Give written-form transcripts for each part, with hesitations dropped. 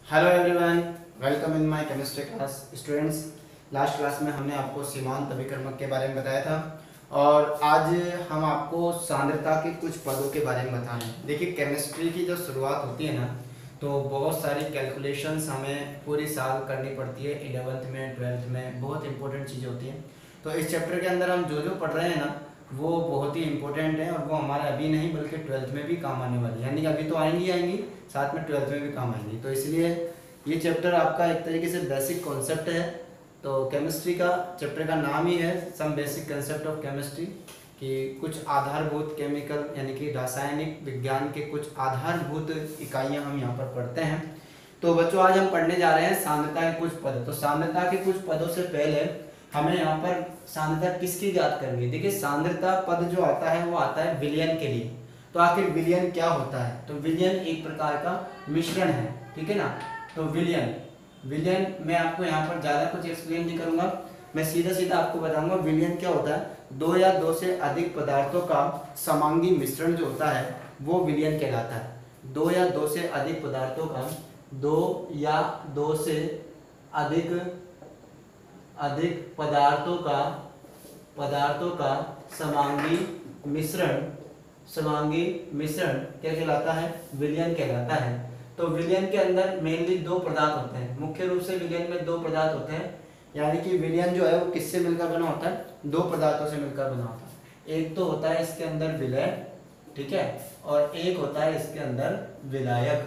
Hello everyone, welcome in my chemistry class. Students, last class में हमने आपको सीमांत अभिकर्मक के बारे में बताया था और आज हम आपको सांद्रता के कुछ पदों के बारे में बता रहे हैं। देखिए, केमिस्ट्री की जो शुरुआत होती है ना, तो बहुत सारी कैलकुलेशंस हमें पूरी साल करनी पड़ती है। 11th में 12th में बहुत इंपॉर्टेंट चीज़ें होती हैं। तो इस चैप्टर के अंदर हम जो पढ़ रहे हैं ना, वो बहुत ही इंपॉर्टेंट है और वो हमारे अभी नहीं बल्कि 12th में भी काम आने वाली है। यानी कि अभी तो आएंगी साथ में 12th में भी काम आएंगी। तो इसलिए ये चैप्टर आपका एक तरीके से बेसिक कॉन्सेप्ट है। तो केमिस्ट्री का चैप्टर का नाम ही है some basic concept of chemistry, कि कुछ आधारभूत केमिकल यानी कि रासायनिक विज्ञान के कुछ आधारभूत इकाइयाँ हम यहाँ पर पढ़ते हैं। तो बच्चों, आज हम पढ़ने जा रहे हैं सांद्रता के कुछ पद। तो सांद्रता के कुछ पदों से पहले हमें यहाँ पर सांद्रता किसकी याद करनी है। देखिए, सांद्रता पद जो आता है वो आता है विलयन के लिए। तो आखिर विलयन क्या होता है? तो विलयन एक प्रकार का मिश्रण है, ठीक है ना। तो विलयन मैं आपको यहाँ पर ज़्यादा कुछ एक्सप्लेन नहीं करूँगा, मैं सीधा सीधा आपको बताऊंगा विलयन क्या होता है। दो या दो से अधिक पदार्थों का समांगी मिश्रण जो होता है वो विलयन कहलाता है। दो या दो से अधिक पदार्थों का अधिक पदार्थों का समांगी मिश्रण क्या कहलाता है? विलयन कहलाता है। तो विलयन के अंदर मेनली दो पदार्थ होते हैं। मुख्य रूप से विलयन में दो पदार्थ होते हैं, यानी कि विलयन जो है वो किससे मिलकर बना होता है? दो पदार्थों से मिलकर बना होता है। एक तो होता है इसके अंदर विलय, ठीक है, और एक होता है इसके अंदर विलायक।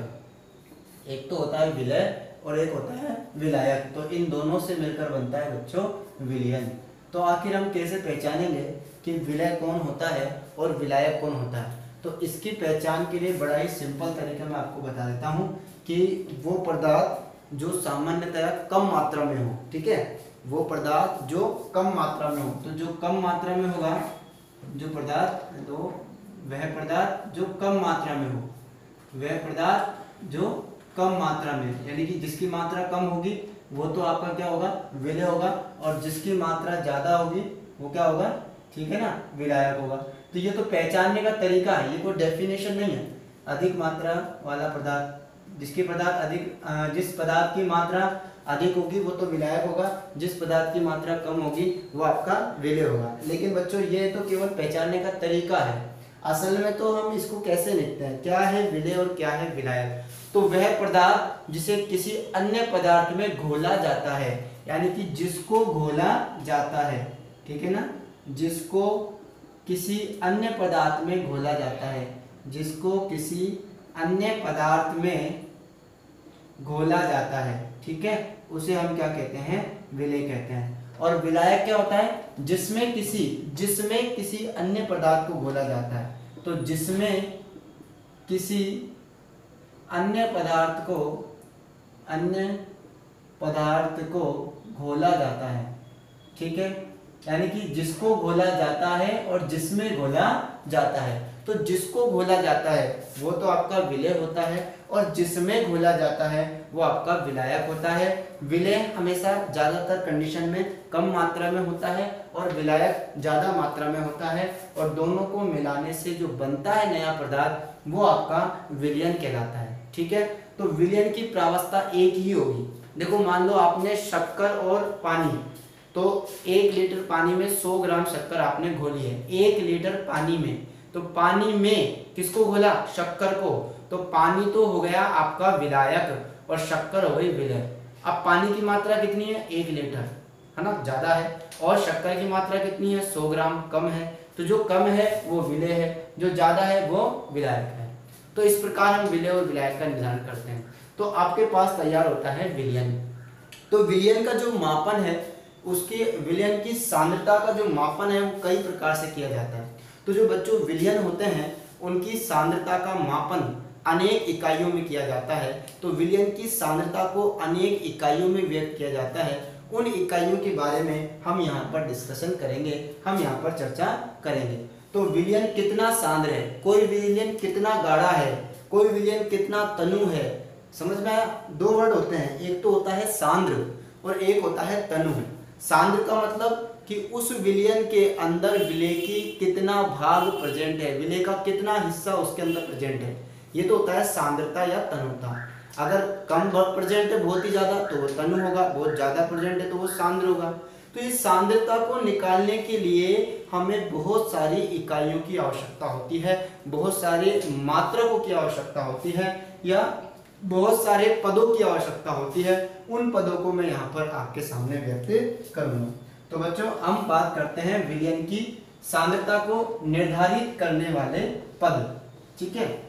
एक तो होता है विलय और एक होता है विलायक। तो इन दोनों से मिलकर बनता है बच्चों विलयन। तो आखिर हम कैसे पहचानेंगे कि विलय कौन होता है और विलायक कौन होता है? तो इसकी पहचान के लिए बड़ा ही सिंपल तरीका मैं आपको बता देता हूँ कि वो पदार्थ जो सामान्यतः कम मात्रा में हो, ठीक है, वो पदार्थ जो कम मात्रा में हो। तो जो कम मात्रा में होगा जो पदार्थ, तो वह पदार्थ जो कम मात्रा में हो, वह पदार्थ जो कम मात्रा में, यानी कि जिसकी मात्रा कम होगी वो तो आपका क्या होगा? विलय होगा, और जिसकी मात्रा ज्यादा होगी वो क्या होगा? ठीक है ना, विलायक होगा। तो ये तो पहचानने का तरीका है, ये कोई डेफिनेशन नहीं है। अधिक मात्रा वाला पदार्थ, जिस पदार्थ की मात्रा अधिक होगी वो तो विलायक होगा, जिस पदार्थ की मात्रा कम होगी वो आपका विलय होगा। लेकिन बच्चों, ये तो केवल पहचानने का तरीका है। असल में तो हम इसको कैसे लिखते हैं, क्या है विलय और क्या है विलायक? तो वह पदार्थ जिसे किसी अन्य पदार्थ में घोला जाता है, यानी कि जिसको घोला जाता है, ठीक है ना, जिसको किसी अन्य पदार्थ में घोला जाता है, जिसको किसी अन्य पदार्थ में घोला जाता है, ठीक है, उसे हम क्या कहते हैं? विलय कहते हैं। और विलायक क्या होता है? जिसमें किसी अन्य पदार्थ को घोला जाता है। तो जिसमें किसी अन्य पदार्थ को घोला जाता है, ठीक है, यानी कि जिसको घोला जाता है और जिसमें घोला जाता है। तो जिसको घोला जाता है वो तो आपका विलय होता है, और जिसमें घोला जाता है वो आपका विलायक होता है। विलय हमेशा ज्यादातर कंडीशन में कम मात्रा में होता है और विलायक ज्यादा मात्रा में होता है, और दोनों को मिलाने से जो बनता है नया पदार्थ वो आपका विलयन कहलाता है, ठीक है। तो विलयन की प्रावस्था एक ही होगी। देखो, मान लो आपने शक्कर और पानी, तो 1 लीटर पानी में 100 ग्राम शक्कर आपने घोली है। 1 लीटर पानी में, तो पानी में किसको घोला? शक्कर को। तो पानी तो हो गया आपका विलायक और शक्कर हो गई विलय। अब पानी की मात्रा कितनी है? 1 लीटर, है ना, ज्यादा है, और शक्कर की मात्रा कितनी है? 100 ग्राम, कम है। तो जो कम है वो विलय है, जो ज्यादा है वो विलायक है। तो इस प्रकार हम विलय और विलायक का निर्धारण करते हैं। तो आपके पास तैयार होता है विलयन। तो विलयन का जो मापन है, उसके विलयन की सांद्रता का जो मापन है वो कई प्रकार से किया जाता है। तो जो बच्चों विलयन होते हैं उनकी सांद्रता का मापन अनेक इकाइयों में किया जाता है। तो विलयन की सांद्रता को अनेक इकाइयों में व्यक्त किया जाता है। उन इकाइयों के बारे में हम यहाँ पर डिस्कशन करेंगे, हम यहाँ पर चर्चा करेंगे। तो विलयन कितना सांद्र है, कोई विलयन कितना गाढ़ा है, कोई विलयन कितना तनु है, समझ में आया? दो वर्ड होते हैं, एक तो होता है सांद्र और एक होता है तनु। सांद्र का मतलब कि उस विलयन के अंदर विलय की कितना भाग प्रेजेंट है, विलय का कितना हिस्सा उसके अंदर प्रेजेंट है, ये तो होता है सांद्रता या तनुता। अगर कम प्रेजेंट है बहुत ही ज्यादा तो वो तनु होगा, बहुत ज्यादा प्रेजेंट है तो वो सांद्र होगा। तो इस सांद्रता को निकालने के लिए हमें बहुत सारी इकाइयों की आवश्यकता होती है, बहुत सारे मात्रकों की आवश्यकता होती है, या बहुत सारे पदों की आवश्यकता होती है। उन पदों को मैं यहाँ पर आपके सामने व्यक्त करूंगा। तो बच्चों हम बात करते हैं विलयन की सांद्रता को निर्धारित करने वाले पद। ठीक है,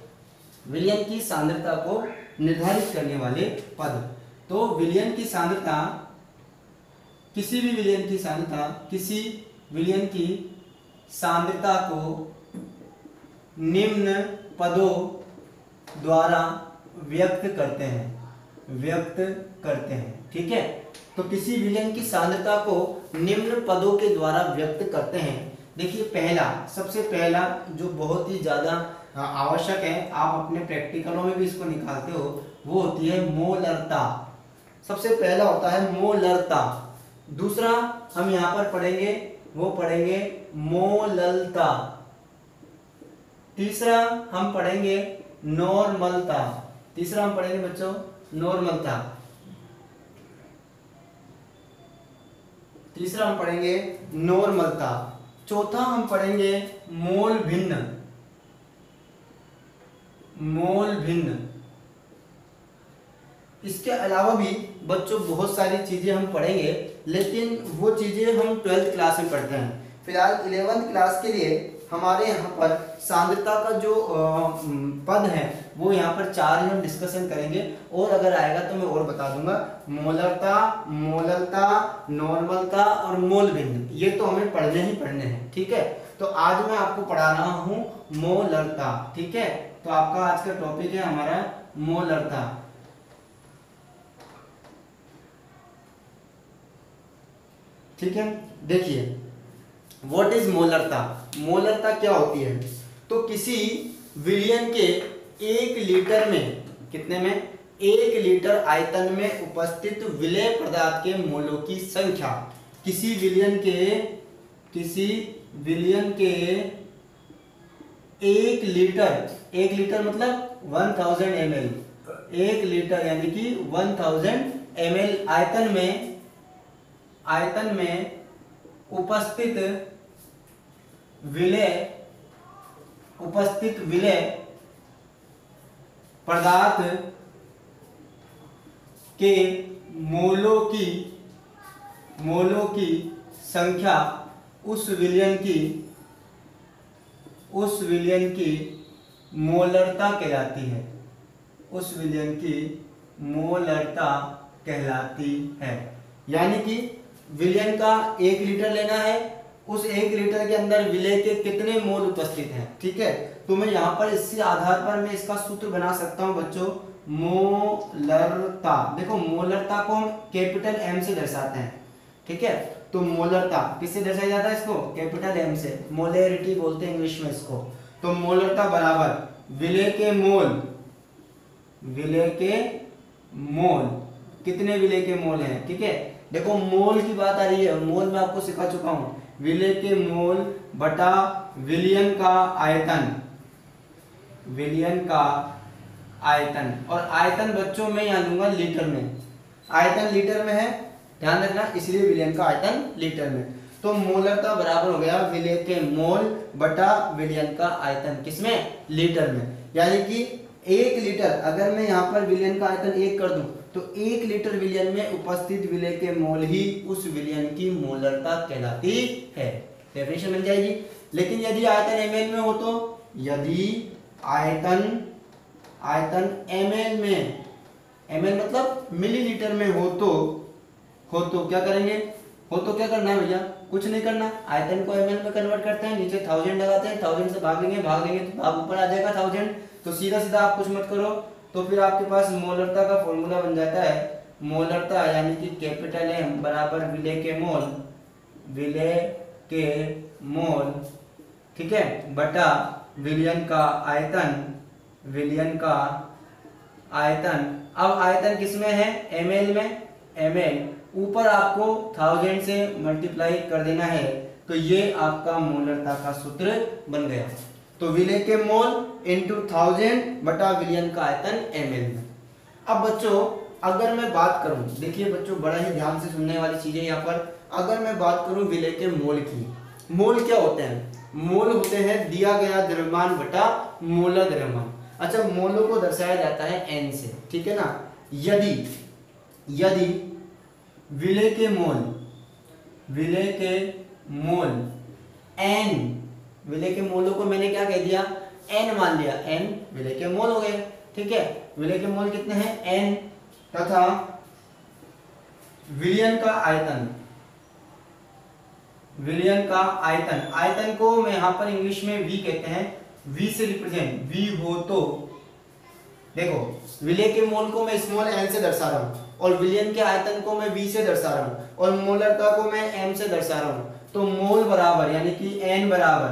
विलयन की सांद्रता को निर्धारित करने वाले पद। तो विलयन की सांद्रता, किसी भी विलयन की सांद्रता, किसी विलयन की सांद्रता को निम्न पदों द्वारा व्यक्त करते हैं। ठीक है, तो किसी विलयन की सांद्रता को निम्न पदों के द्वारा व्यक्त करते हैं। देखिए पहला, सबसे पहला जो बहुत ही ज्यादा आवश्यक है, आप अपने प्रैक्टिकलों में भी इसको निकालते हो, वो होती है मोलरता। सबसे पहला होता है मोलरता। दूसरा हम यहाँ पर पढ़ेंगे, वो पढ़ेंगे मोललता। तीसरा हम पढ़ेंगे नॉर्मलता। तीसरा हम पढ़ेंगे बच्चों नॉर्मलता। तीसरा हम पढ़ेंगे नॉर्मलता। चौथा हम पढ़ेंगे मोल भिन्न। मोल भिन्न। इसके अलावा भी बच्चों बहुत सारी चीजें हम पढ़ेंगे, लेकिन वो चीजें हम 12th क्लास में पढ़ते हैं। फिलहाल 11th क्लास के लिए हमारे यहाँ पर सांद्रता का जो पद है वो यहाँ पर 4 ही हम डिस्कशन करेंगे, और अगर आएगा तो मैं और बता दूंगा। मोलरता, मोललता, नॉर्मलता और मोल भिन्न, ये तो हमें पढ़ने ही पढ़ने हैं। ठीक है, तो आज मैं आपको पढ़ा रहा हूँ मोलरता। ठीक है, तो आपका आज का टॉपिक है हमारा मोलरता। ठीक है, देखिए व्हाट इज मोलरता। मोलरता क्या होती है? तो किसी विलयन के 1 लीटर में, कितने में, 1 लीटर आयतन में उपस्थित विलेय पदार्थ के मोलों की संख्या, किसी विलयन के 1 लीटर, 1 लीटर मतलब 1000 ml, 1 लीटर यानी कि 1000 ml आयतन में उपस्थित विलेय पदार्थ के मोलों की संख्या उस विलयन की मोलरता कहलाती है। उस विलयन की मोलरता कहलाती है। यानी कि विलयन का 1 लीटर लेना है, उस 1 लीटर के अंदर विलेय के कितने मोल उपस्थित हैं। ठीक है, तो मैं यहाँ पर इसी आधार पर मैं इसका सूत्र बना सकता हूँ बच्चों, मोलरता। देखो मोलरता को हम कैपिटल M से दर्शाते हैं। ठीक है, तो मोलरता किससे दर्शाया जाता है? इसको कैपिटल M से, मोलेरिटी बोलते हैं इंग्लिश में इसको। तो मोलरता बराबर विलेय के मोल, कितने विलेय के मोल हैं। ठीक है, देखो मोल की बात आ रही है, मोल मैं आपको सिखा चुका हूं, विलेय के मोल बटा विलयन का आयतन, विलयन का आयतन। और आयतन बच्चों में यहाँ लूंगा लीटर में, आयतन लीटर में है, ध्यान रखना, इसलिए विलयन का आयतन लीटर में। तो मोलरता बराबर हो गया विलेय के मोल बटा विलयन का आयतन, किसमें? लीटर में। यानी कि 1 लीटर, अगर मैं यहाँ पर विलयन का आयतन 1 कर दूं तो 1 लीटर विलयन में उपस्थित विलेय के मोल ही उस विलयन की मोलरता कहलाती है। डेफिनेशन मिल जाएगी। लेकिन यदि आयतन ml में हो तो, यदि आयतन ml में, ml मतलब मिलीलीटर में हो तो क्या करेंगे? हो तो क्या करना है भैया? कुछ नहीं करना, आयतन को ml में कन्वर्ट करते हैं, नीचे 1000 लगाते हैं, 1000 से भागेंगे तो आप ऊपर आ जाएगा 1000। तो सीधा सीधा आप कुछ मत करो, तो फिर आपके पास मोलरता का फॉर्मूला बन जाता है, मोलरता यानी कि कैपिटल M बराबर विलेय के मोल, ठीक है, बटा विलयन का आयतन। अब आयतन किसमें है? ml में, ml ऊपर आपको 1000 से मल्टीप्लाई कर देना है, तो ये आपका मोलरता का सूत्र बन गया। तो विलेय के मोल इंटू 1000 बटा विलयन का आयतन ml में। अब बच्चों अगर मैं बात करूं, देखिए बच्चों बड़ा ही ध्यान से सुनने वाली चीजें यहाँ पर, अगर मैं बात करूं विलय के मोल की, मोल क्या होते हैं? मोल होते हैं दिया गया द्रव्यमान बटा मोलर द्रव्यमान। अच्छा, मोलों को दर्शाया जाता है n से, ठीक है ना। यदि यदि विलय के मोल n, विलय के मोलों को मैंने क्या कह दिया? n मान लिया, n विलय के मोल हो गए, ठीक है। विलय के मोल कितने हैं? n, तथा विलयन का आयतन, विलयन का आयतन, आयतन को मैं यहां पर इंग्लिश में v कहते हैं, v से रिप्रेजेंट, v हो तो देखो विलय के मोल को मैं स्मॉल n से दर्शा रहा हूं और विलयन के आयतन को मैं v से दर्शा रहा हूं और मोलरता को मैं m से दर्शा रहा हूं, तो मोल बराबर यानी कि n बराबर,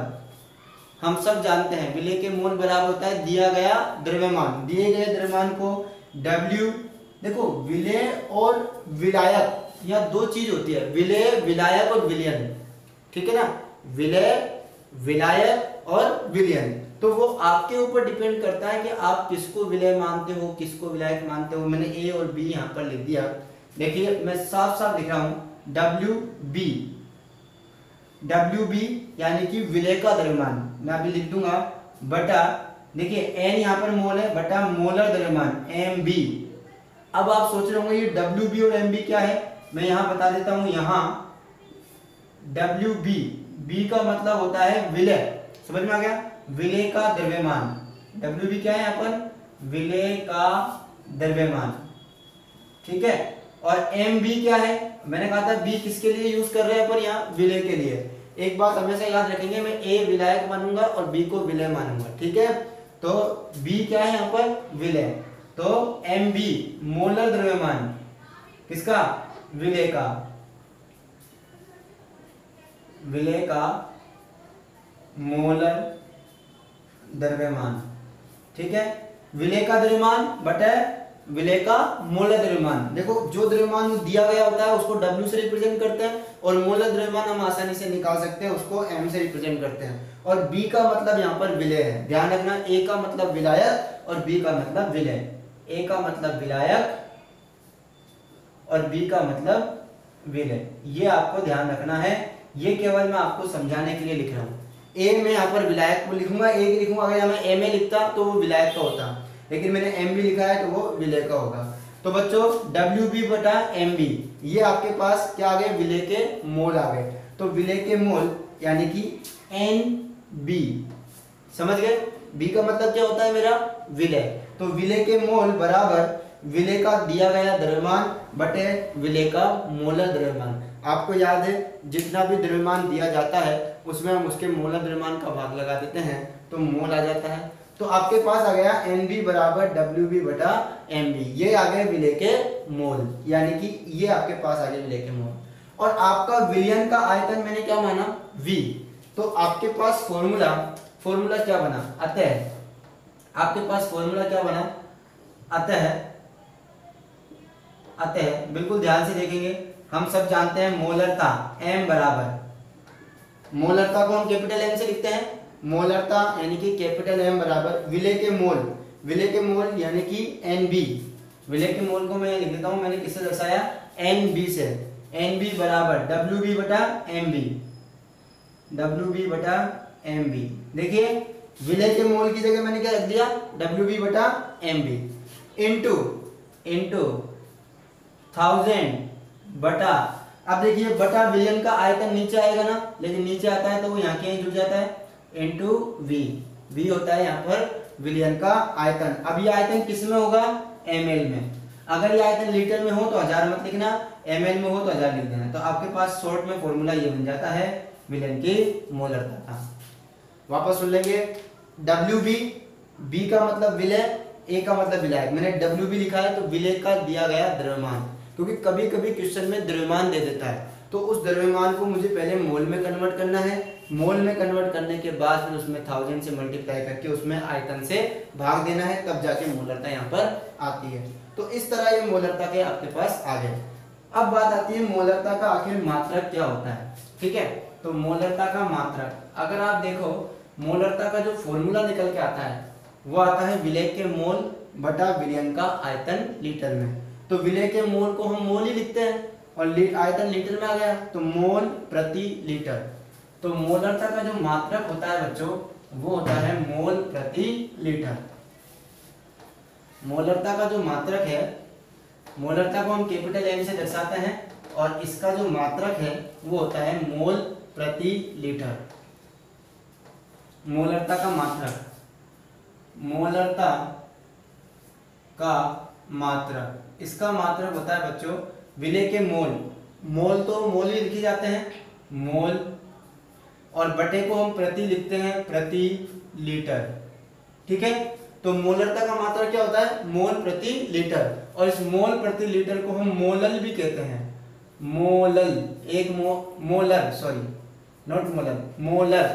हम सब जानते हैं विलय के मोल बराबर होता है दिया गया द्रव्यमान, दिए गए द्रव्यमान को W, देखो विलय और विलायक यह दो चीज होती है, विलय विलायक और विलयन, ठीक है ना। विलय विलायक और विलयन, तो वो आपके ऊपर डिपेंड करता है कि आप किसको विलय मानते हो, किसको विलायक मानते हो। मैंने ए और बी यहाँ पर लिख दिया, देखिए मैं साफ साफ लिख रहा हूं WB यानी कि विलय का द्रव्यमान, मैं अभी लिख दूंगा बटा, देखिए n यहाँ पर मोल है, बटा मोलर द्रव्यमान MB। अब आप सोच रहे होंगे ये WB और MB क्या है, मैं यहाँ बता देता हूँ। यहाँ WB, B का मतलब होता है विलय, समझ में आ गया, विलय का द्रव्यमान। WB क्या है यहाँ पर? विलय का द्रव्यमान, ठीक है। और MB क्या है? मैंने कहा था B किसके लिए यूज कर रहे हैं पर यहाँ विलय के लिए। एक बात हमेशा याद रखेंगे, मैं A विलायक मानूंगा और B को विलय मानूंगा, ठीक है। तो B क्या है यहाँ पर? विलय। तो MB मोलर द्रव्यमान किसका? विलय का, विलय का मोलर द्रव्यमान, ठीक है। विलय का द्रव्यमान बटा विलय का मोलर द्रव्यमान। देखो जो द्रव्यमान दिया गया होता है उसको W से रिप्रेजेंट करते हैं और मोलर द्रव्यमान हम आसानी से निकाल सकते हैं, उसको M से रिप्रेजेंट करते हैं। और B का मतलब यहाँ पर विलय है, ध्यान रखना। A का मतलब विलायक और B का मतलब विलय, A का मतलब विलायक और B का मतलब विलय, ये आपको ध्यान रखना है। ये केवल मैं आपको समझाने के लिए लिख रहा हूँ। A में यहाँ पर विलायक को लिखूंगा, A लिखूंगा, अगर मैं MA लिखता तो वो विलायक का होता, लेकिन मैंने MB लिखा है तो वो विलय का होगा। तो बच्चों WB बटा MB, ये आपके पास क्या आ गए? विलय के मोल आ गए। तो विलय के मोल यानी कि NB, समझ गए? B का मतलब क्या होता है मेरा? विलय। तो विलय के मोल बराबर विलय का दिया गया द्रव्यमान बटे विलय का मोलर द्रव्यमान। आपको याद है जितना भी द्रव्यमान दिया जाता है उसमें हम उसके मोलर द्रव्यमान का भाग लगा देते हैं तो मोल आ जाता है। तो आपके पास आ गया NB बराबर WB बटा MB, ये आ गए विलय के मोल, यानी कि ये आपके पास आ गए विलय के मोल। और आपका विलयन का आयतन मैंने क्या माना? V। तो आपके पास फॉर्मूला क्या बना? अतः आपके पास फॉर्मूला क्या बना? अतः बिल्कुल ध्यान से देखेंगे, हम सब जानते हैं मोलरता M बराबर, मोलरता को हम कैपिटल M से लिखते हैं, मोलरता यानी कि कैपिटल M बराबर विलय के मोल यानी कि NB। विलय के मोल को मैं लिख देता हूं, मैंने किससे दर्शाया? NB से। NB बराबर WB बटा MB, WB बटा MB। देखिए विलय के मोल की जगह मैंने क्या रख दिया? WB बटा MB इंटू 1000 बटा, अब देखिए बटा विलयन का आयतन नीचे आएगा ना, लेकिन नीचे आता है तो वो यहाँ के जुड़ जाता है, इंटू V होता है यहाँ पर विलयन का आयतन। अब ये आयतन किस में होगा? ml में। अगर ये आयतन लीटर में हो तो 1000 मत लिखना, ml में हो तो 1000 लिख देना। तो आपके पास शॉर्ट में फॉर्मूला ये बन जाता है विलयन की मोलरता का। वापस सुन लेंगे, WB, B का मतलब विलय, A का मतलब विलायक। मैंने WB लिखा है तो विलय का दिया गया द्रव्यमान, क्योंकि कभी कभी क्वेश्चन में द्रव्यमान दे देता है तो उस द्रव्यमान को मुझे पहले मोल में कन्वर्ट करना है। मोल में कन्वर्ट करने के बाद फिर उसमें 1000 से मल्टीप्लाई करके उसमें आयतन से भाग देना है, तब जाके मोलरता यहाँ पर आती है। तो इस तरह ये मोलरता के आपके पास आ गए। अब बात आती है मोलरता का आखिर मात्रक क्या होता है, ठीक है। तो मोलरता का मात्रक, अगर आप देखो मोलरता का जो फॉर्मूला निकल के आता है वो आता है विलय के मोल बटा विलयन का आयतन लीटर में। तो विलय के मोल को हम मोल ही लिखते हैं और आयतन लीटर में आ गया तो मोल प्रति लीटर। तो मोलरता का जो मात्रक होता है बच्चों वो होता है मोल प्रति लीटर। मोलरता का जो मात्रक है, मोलरता को हम कैपिटल एम से दर्शाते हैं और इसका जो मात्रक है वो होता है मोल प्रति लीटर। मोलरता का मात्रक, मोलरता का मात्रक, इसका मात्रक होता है बच्चों विलय के मोल। मोल तो मोल ही लिखे जाते हैं, मोल, और बटे को हम प्रति लिखते हैं, प्रति लीटर। ठीक है, तो मोलरता का मात्रक क्या होता है? मोल प्रति लीटर। और इस मोल प्रति लीटर को हम मोलल भी कहते हैं। मोलल, एक molar, sorry not molar, molar,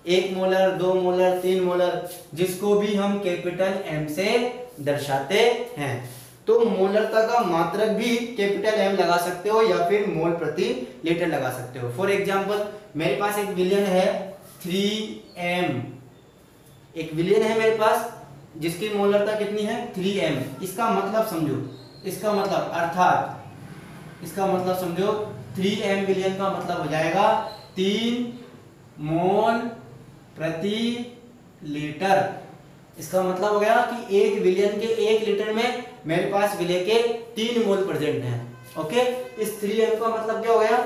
1 molar, 2 molar, 3 molar, जिसको भी हम कैपिटल एम से दर्शाते हैं। तो मोलरता का मात्रक भी कैपिटल एम लगा सकते हो या फिर मोल प्रति लीटर लगा सकते हो। फॉर एग्जांपल मेरे पास एक विलयन है 3m, एक विलयन है मेरे पास जिसकी मोलरता कितनी है? 3m। इसका मतलब समझो, इसका मतलब अर्थात इसका मतलब समझो 3m विलयन का मतलब हो जाएगा 3 मोल प्रति लीटर। इसका मतलब हो गया कि एक विलयन के 1 लीटर में मेरे पास विलय के 3 मोल प्रेजेंट हैं। ओके, इस 3m का मतलब क्या हो गया?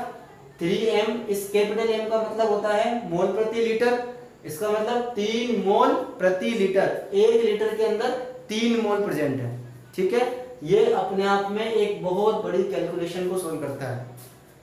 3m, इस कैपिटल M का मतलब होता है मोल प्रति लीटर। इसका मतलब 3 मोल प्रति लीटर, 1 लीटर के अंदर 3 मोल प्रेजेंट है। ठीक है, ये अपने आप में एक बहुत बड़ी कैलकुलेशन को सोल्व करता है।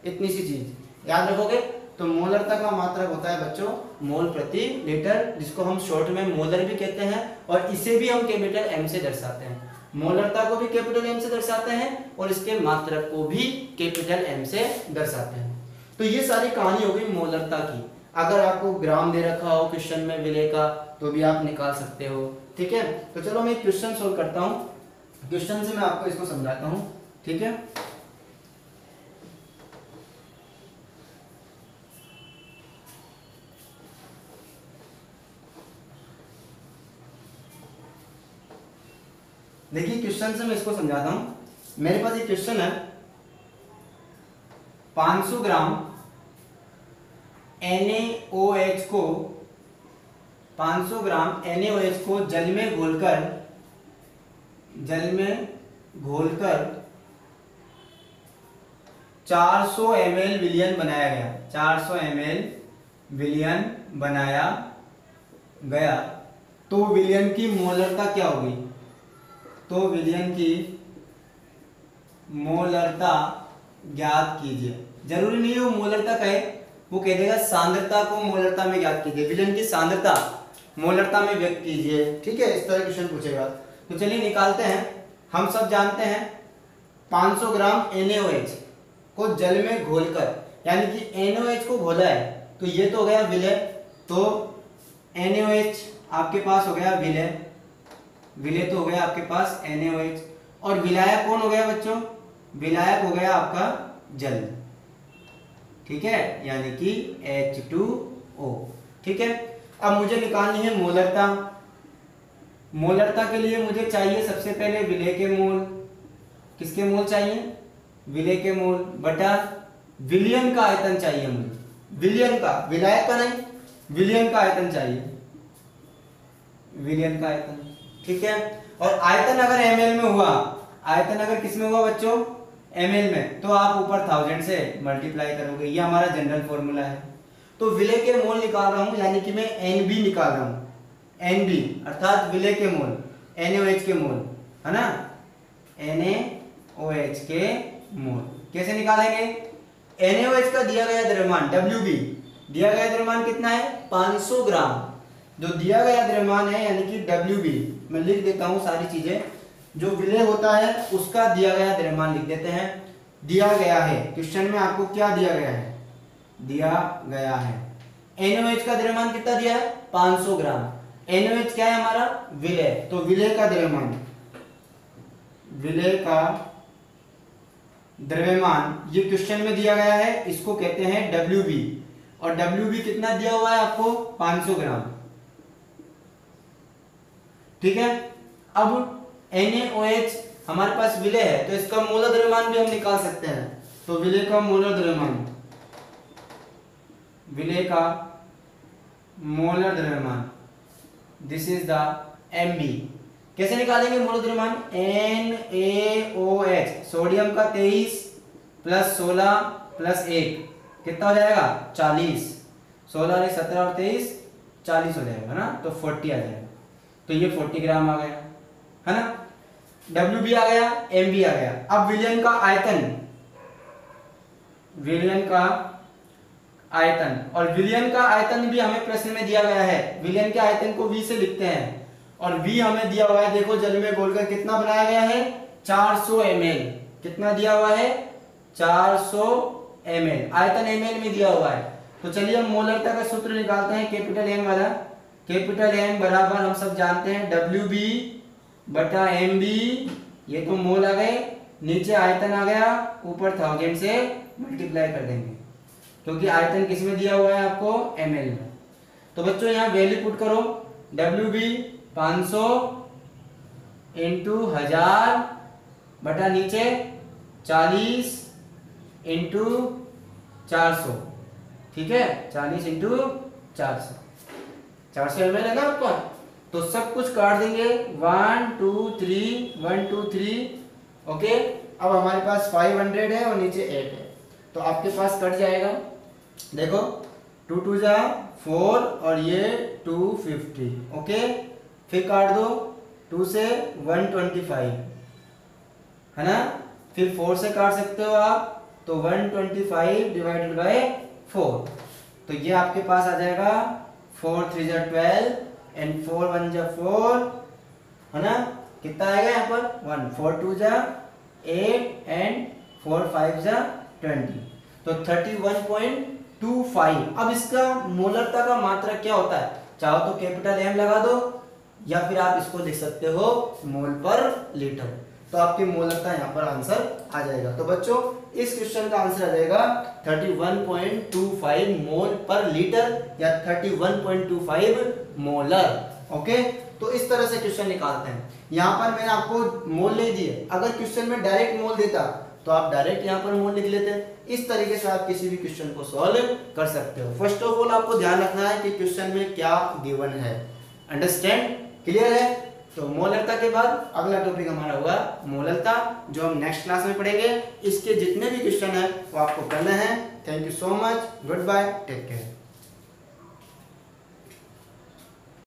इतनी सी चीज याद रखोगे तो मोलरता का मात्रक होता है बच्चों मोल प्रति लीटर, जिसको हम शॉर्ट में मोलर भी कहते हैं और इसे भी हम कैपिटल M से दर्शाते हैं। मोलरता को भी कैपिटल M से दर्शाते हैं और इसके मात्रक को भी कैपिटल M से दर्शाते हैं। तो ये सारी कहानी हो गई मोलरता की। अगर आपको ग्राम दे रखा हो क्वेश्चन में विलय का तो भी आप निकाल सकते हो। ठीक है, तो चलो मैं एक क्वेश्चन सोल्व करता हूँ, क्वेश्चन से मैं आपको इसको समझाता हूँ। ठीक है, देखिए क्वेश्चन से मैं इसको समझाता हूं। मेरे पास एक क्वेश्चन है 500 ग्राम NaOH को 500 ग्राम NaOH को जल में घोलकर 400 ml विलयन बनाया गया, 400 ml विलयन बनाया गया। तो विलयन की मोलरता क्या होगी? तो विलयन की मोलरता ज्ञात कीजिए। जरूरी नहीं है वो मोलरता कहे, वो कह देगा सांद्रता को मोलरता में ज्ञात कीजिए, विलयन की सांद्रता मोलरता में व्यक्त कीजिए। ठीक है, इस तरह क्वेश्चन पूछेगा। तो चलिए निकालते हैं। हम सब जानते हैं 500 ग्राम NaOH को जल में घोलकर, यानी कि NaOH को घोला है तो ये तो हो गया विलय। तो NaOH आपके पास हो गया विलय, विलय तो हो गया आपके पास NaOH, और विलायक कौन हो गया बच्चों? विलायक हो गया आपका जल। ठीक है, यानी कि H2O। ठीक है, अब मुझे निकालनी है मोलरता। मोलरता के लिए मुझे चाहिए सबसे पहले विलय के मोल। किसके मोल चाहिए? विलय के मोल बटा विलयन का आयतन चाहिए मुझे, विलयन का, विलायक का नहीं, विलयन का आयतन चाहिए, विलयन का आयतन। ठीक है, और आयतन अगर ml में हुआ, आयतन अगर किस में हुआ बच्चों? ml में, तो आप ऊपर 1000 से मल्टीप्लाई करोगे। ये हमारा जनरल फॉर्मूला है। तो विलय के मोल निकाल रहा हूं, यानी कि मैं NB निकाल रहा हूं, NB अर्थात विलय के मोल, NaOH के मोल, है ना, NaOH के मोल। कैसे निकालेंगे? NaOH का दिया गया द्रव्यमान Wb, दिया गया द्रव्यमान कितना है? 500 ग्राम। जो दिया गया द्रव्यमान है यानी कि Wb, मैं लिख देता हूं सारी चीजें। जो विलय होता है उसका दिया गया द्रव्यमान लिख देते हैं। दिया गया है, क्वेश्चन में आपको क्या दिया गया है? दिया गया है NaOH का द्रव्यमान कितना दिया है? 500 ग्राम। NaOH क्या है हमारा? विलय। तो विलय का द्रव्यमान, विलय का द्रव्यमान ये क्वेश्चन में दिया गया है, इसको कहते हैं Wb। और Wb कितना दिया हुआ है आपको? 500 ग्राम। ठीक है, अब NaOH हमारे पास विलय है तो इसका मोलर द्रव्यमान भी हम निकाल सकते हैं। तो विलय का मोलर द्रव्यमान, विलय का मोलर द्रव्यमान, दिस इज द Mb। कैसे निकालेंगे मोलर द्रव्यमान? NaOH सोडियम का 23 प्लस 16 प्लस 1 कितना हो जाएगा? 40। 16 17 और 23 40 हो जाएगा ना, तो 40 आ जाएगा। तो ये 40 ग्राम आ गया है ना। Wb आ गया, Mb आ गया। अब विलयन का आयतन, विलयन का आयतन, और विलयन का आयतन भी हमें प्रश्न में दिया गया है। विलयन के आयतन को V से लिखते हैं और V हमें दिया हुआ है, देखो जल में घोलकर कितना बनाया गया है? 400 ml। कितना दिया हुआ है? 400 ml। आयतन ml में दिया हुआ है। तो चलिए हम मोलरता का सूत्र निकालते हैं, कैपिटल M वाला। कैपिटल M बराबर हम सब जानते हैं Wb बटा Mb, ये तो मोल आ गए, नीचे आयतन आ गया, ऊपर 1000 से मल्टीप्लाई कर देंगे क्योंकि आयतन किस में दिया हुआ है आपको? ml में। तो बच्चों यहाँ वैल्यू पुट करो, Wb 500 इंटू 1000 बटा नीचे 40 इंटू 400, ठीक है, 40 इंटू 400, 400 ml है ना आपका। तो सब कुछ काट देंगे, 1 2 3 1 2 3, ओके। अब हमारे पास 500 है और नीचे 8 है, तो आपके पास कट जाएगा। देखो 2 2 जा 4 और ये 250, ओके। फिर काट दो, 2 से 125 है ना, फिर 4 से काट सकते हो आप, तो 125 डिवाइडेड बाय 4, तो ये आपके पास आ जाएगा 4 3 जा 12 एंड 4 1 जा 4 है ना। कितना आएगा यहाँ पर? 1 4 2 जा 8 एंड 4 5 जा 20, तो 31.25। अब इसका मोलरता का मात्रक क्या होता है? चाहो तो कैपिटल M लगा दो या फिर आप इसको लिख सकते हो मोल पर लीटर, तो आपकी मोलरता यहाँ पर आंसर आ जाएगा। तो बच्चों इस क्वेश्चन का आंसर आ जाएगा 31.25 मोल पर लीटर या 31.25 मोलर, ओके। तो इस तरह से क्वेश्चन निकालते हैं। यहाँ पर मैंने आपको मोल नहीं दिए, अगर क्वेश्चन में डायरेक्ट मोल देता तो आप डायरेक्ट यहाँ पर मोल लिख लेते। इस तरीके से आप किसी भी क्वेश्चन को सॉल्व कर सकते हो। फर्स्ट ऑफ ऑल आपको ध्यान रखना है कि क्वेश्चन में क्या गिवन है, अंडरस्टैंड, क्लियर है। तो मोलरता के बाद अगला टॉपिक हमारा होगा मोलरता, जो हम नेक्स्ट क्लास में पढ़ेंगे। इसके जितने भी क्वेश्चन है वो आपको करना है। Thank you so much, goodbye, take care.